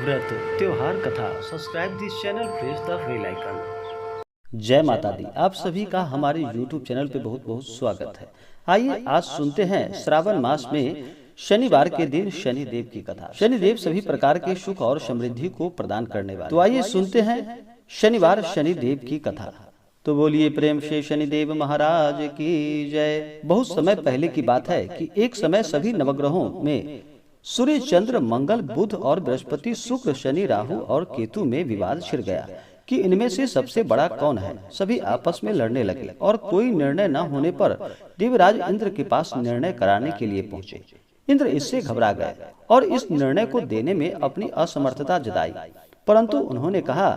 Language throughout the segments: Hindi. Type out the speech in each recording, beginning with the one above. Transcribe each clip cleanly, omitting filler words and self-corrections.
व्रत त्योहार कथा subscribe this channel, press the bell icon. जय माता दी। आप सभी का हमारे YouTube चैनल पे बहुत बहुत स्वागत है। आइए आज सुनते हैं श्रावण मास में शनिवार के दिन शनिदेव की कथा। शनिदेव सभी प्रकार के सुख और समृद्धि को प्रदान करने वाले। तो आइए सुनते हैं शनिवार शनिदेव की कथा। तो बोलिए प्रेम से शनिदेव महाराज की जय। बहुत समय पहले की बात है कि एक समय सभी नवग्रहों में सूर्य, चंद्र, मंगल, बुध और बृहस्पति, शुक्र, शनि, राहु और केतु में विवाद छिड़ गया कि इनमें से सबसे बड़ा कौन है। सभी आपस में लड़ने लगे और कोई निर्णय न होने पर देवराज इंद्र के पास निर्णय कराने के लिए पहुंचे। इंद्र इससे घबरा गए और इस निर्णय को देने में अपनी असमर्थता जताई, परंतु उन्होंने कहा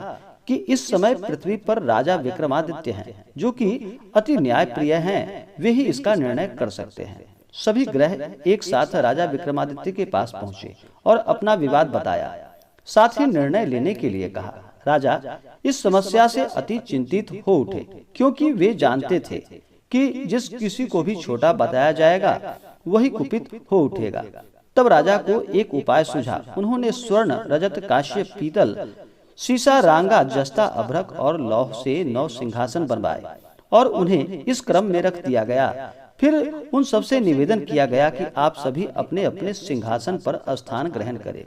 कि इस समय पृथ्वी पर राजा विक्रमादित्य हैं, जो कि अति न्यायप्रिय हैं। वे ही इसका निर्णय कर सकते हैं। सभी ग्रह एक साथ राजा विक्रमादित्य के पास पहुंचे और अपना विवाद बताया, साथ ही निर्णय लेने के लिए कहा। राजा इस समस्या से अति चिंतित हो उठे, क्योंकि वे जानते थे कि जिस किसी को भी छोटा बताया जाएगा वही कुपित हो उठेगा। तब राजा को एक उपाय सूझा। उन्होंने स्वर्ण, रजत, काश्य, पीतल, सीसा, रांगा, जस्ता, अभ्रक और लौह से 9 सिंहासन बनवाए और उन्हें इस क्रम में रख दिया गया। फिर उन सबसे निवेदन किया गया कि आप सभी अपने अपने सिंहासन पर स्थान ग्रहण करें।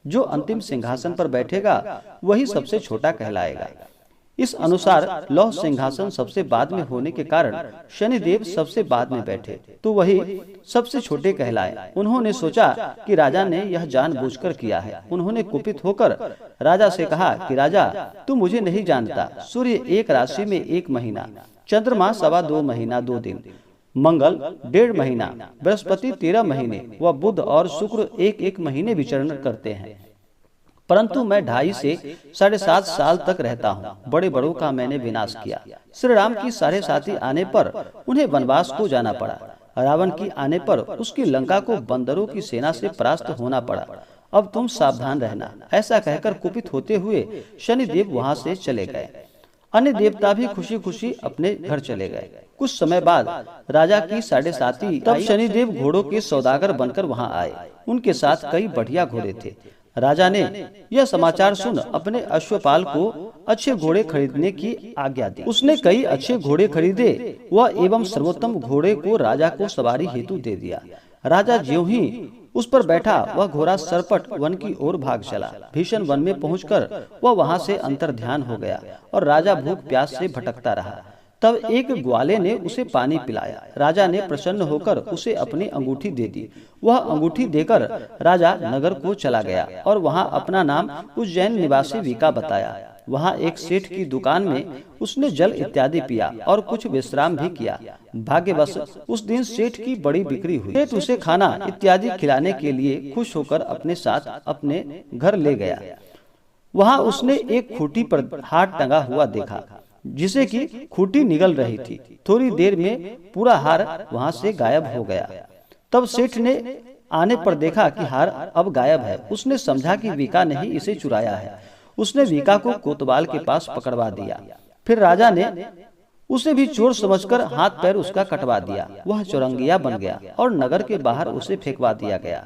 जो अंतिम सिंहासन पर बैठेगा वही सबसे छोटा कहलाएगा। इस अनुसार लौह सिंहासन सबसे बाद में होने के कारण शनिदेव सबसे बाद में बैठे, तो वही सबसे छोटे कहलाए। उन्होंने सोचा कि राजा ने यह जानबूझकर किया है। उन्होंने कुपित होकर राजा से कहा कि राजा, तू मुझे नहीं जानता। सूर्य एक राशि में 1 महीना, चंद्रमा 2.25 महीना 2 दिन, मंगल 1.5 महीना, बृहस्पति 13 महीने व बुध और शुक्र 1-1 महीने विचरण करते हैं, परंतु मैं 2.5 से 7.5 साल तक रहता हूँ। बड़े बड़ों का मैंने विनाश किया। श्री राम की 7.5 आने पर उन्हें वनवास को जाना पड़ा। रावण की आने पर उसकी लंका को बंदरों की सेना से परास्त होना पड़ा। अब तुम सावधान रहना। ऐसा कहकर कुपित होते हुए शनिदेव वहाँ से चले गए। अन्य देवता भी खुशी खुशी अपने घर चले गए। कुछ समय बाद राजा की 7.5 तब शनिदेव घोड़ों के सौदागर बनकर वहां आए। उनके साथ कई बढ़िया घोड़े थे। राजा ने यह समाचार सुन अपने अश्वपाल को अच्छे घोड़े खरीदने की आज्ञा दी। उसने कई अच्छे घोड़े खरीदे वह एवं सर्वोत्तम घोड़े को राजा को सवारी हेतु दे दिया। राजा ज्यों ही उस पर बैठा वह घोड़ा सरपट वन की ओर भाग चला। भीषण वन में पहुंचकर वह वहां से अंतर्ध्यान हो गया और राजा भूख प्यास से भटकता रहा। तब एक ग्वाले ने उसे पानी पिलाया। राजा ने प्रसन्न होकर उसे अपनी अंगूठी दे दी। वह अंगूठी देकर राजा नगर को चला गया और वहां अपना नाम उज्जैन निवासी विका बताया। वहां एक सेठ की दुकान में उसने जल इत्यादि पिया और कुछ विश्राम भी किया। भाग्यवश उस दिन सेठ की बड़ी बिक्री हुई। सेठ उसे खाना इत्यादि खिलाने के लिए खुश होकर अपने साथ अपने घर ले गया। वहां उसने एक खूंटी पर हार टंगा हुआ देखा, जिसे कि खूंटी निगल रही थी। थोड़ी देर में पूरा हार वहां से गायब हो गया। तब सेठ ने आने पर देखा कि हार अब गायब है। उसने समझा कि विका ने ही इसे चुराया है। उसने विका को कोतवाल के पास पकड़वा दिया। फिर राजा ने उसे भी चोर समझकर हाथ पैर उसका कटवा दिया। वह चौरंगिया बन गया और नगर के बाहर उसे फेंकवा दिया गया।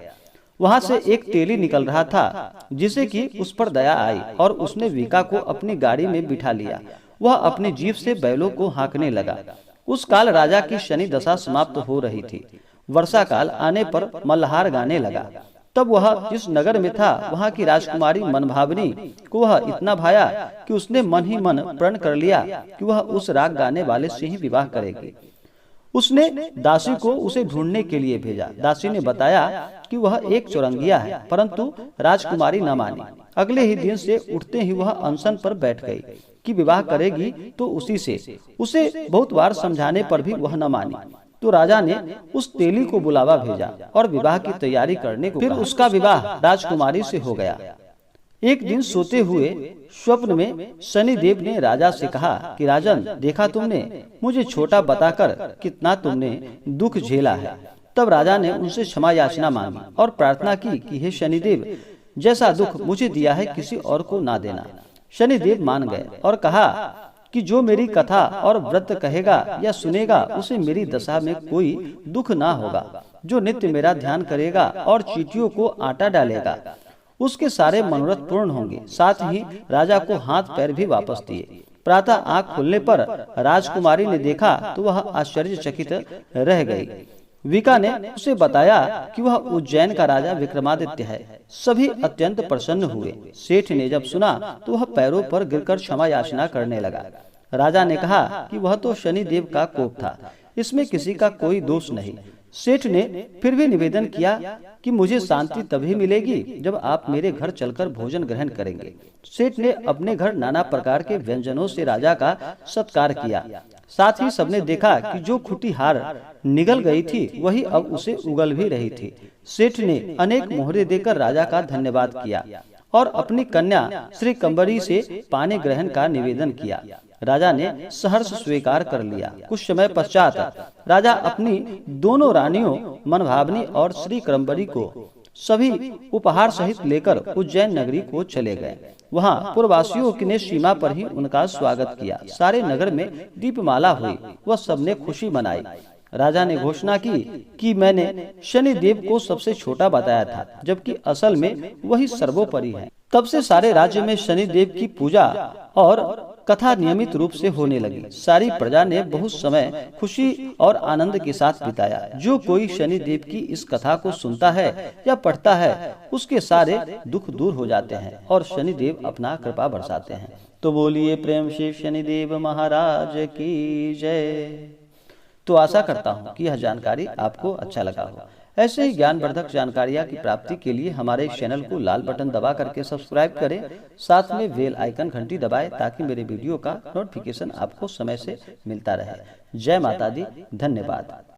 वहां से एक तेली निकल रहा था, जिसे कि उस पर दया आई और उसने विका को अपनी गाड़ी में बिठा लिया। वह अपनी जीभ से बैलों को हाँकने लगा। उस काल राजा की शनि दशा समाप्त हो रही थी। वर्षा काल आने पर मल्हार गाने लगा। तब वह जिस नगर में था वहां की राजकुमारी मनभावनी को वह इतना भाया कि उसने मन ही मन प्रण कर लिया कि वह उस राग गाने वाले से ही विवाह करेगी। उसने दासी को उसे ढूंढने के लिए भेजा। दासी ने बताया कि वह एक चौरंगिया है, परंतु राजकुमारी न मानी। अगले ही दिन से उठते ही वह अनशन पर बैठ गई कि विवाह करेगी तो उसी से। उसे बहुत बार समझाने पर भी वह न मानी। तो राजा ने उस तेली को बुलावा भेजा और विवाह की तैयारी करने को कहा। फिर उसका विवाह राजकुमारी से हो गया। एक दिन सोते हुए स्वप्न में शनिदेव ने राजा से कहा कि राजन, देखा तुमने, मुझे छोटा बताकर कितना तुमने दुख झेला है। तब राजा ने उनसे क्षमा याचना मांगी और प्रार्थना की कि हे शनिदेव, जैसा दुख मुझे दिया है किसी और को ना देना। शनिदेव मान गए और कहा कि जो मेरी कथा और व्रत कहेगा या सुनेगा उसे मेरी दशा में कोई दुख ना होगा। जो नित्य मेरा ध्यान करेगा और चींटियों को आटा डालेगा उसके सारे मनोरथ पूर्ण होंगे। साथ ही राजा को हाथ पैर भी वापस दिए। प्रातः आंख खुलने पर राजकुमारी ने देखा तो वह आश्चर्यचकित रह गई। विका ने उसे बताया कि वह उज्जैन का राजा विक्रमादित्य है। सभी अत्यंत प्रसन्न हुए। सेठ ने जब सुना तो वह पैरों पर गिरकर क्षमा याचना करने लगा। राजा ने कहा कि वह तो शनि देव का कोप था, इसमें किसी का कोई दोष नहीं। सेठ ने फिर भी निवेदन किया कि मुझे शांति तभी मिलेगी जब आप मेरे घर चलकर भोजन ग्रहण करेंगे। सेठ ने अपने घर नाना प्रकार के व्यंजनों से राजा का सत्कार किया। साथ ही सबने देखा कि जो खुटी हार निगल गई थी वही अब उसे उगल भी रही थी। सेठ ने अनेक मोहरे देकर राजा का धन्यवाद किया और अपनी कन्या श्री कंबरी से पानी ग्रहण का निवेदन किया। राजा ने सहर्ष स्वीकार कर लिया। कुछ समय पश्चात राजा अपनी दोनों रानियों मनभावनी और श्री कंबरी को सभी उपहार सहित लेकर उज्जैन नगरी को चले गए। वहाँ पुरवासियों ने सीमा पर ही उनका स्वागत किया। सारे नगर में दीपमाला हुई। वह सबने खुशी मनाई। राजा ने घोषणा की कि मैंने शनि देव को सबसे छोटा बताया था, जबकि असल में वही सर्वोपरि है। तब से सारे राज्य में शनि देव की पूजा और कथा नियमित रूप से होने लगी। सारी प्रजा ने बहुत समय खुशी और आनंद के साथ बिताया। जो कोई शनि देव की इस कथा को सुनता है या पढ़ता है, उसके सारे दुख दूर हो जाते हैं और शनि देव अपना कृपा बरसाते हैं। तो बोलिए प्रेम से शनिदेव महाराज की जय। तो आशा करता हूँ कि यह जानकारी आपको अच्छा लगा हो। ऐसे ही ज्ञानवर्धक जानकारियाँ की प्राप्ति के लिए हमारे चैनल को लाल बटन दबा करके सब्सक्राइब करें। साथ में बेल आइकन घंटी दबाएं ताकि मेरे वीडियो का नोटिफिकेशन आपको समय से मिलता रहे। जय माता दी। धन्यवाद।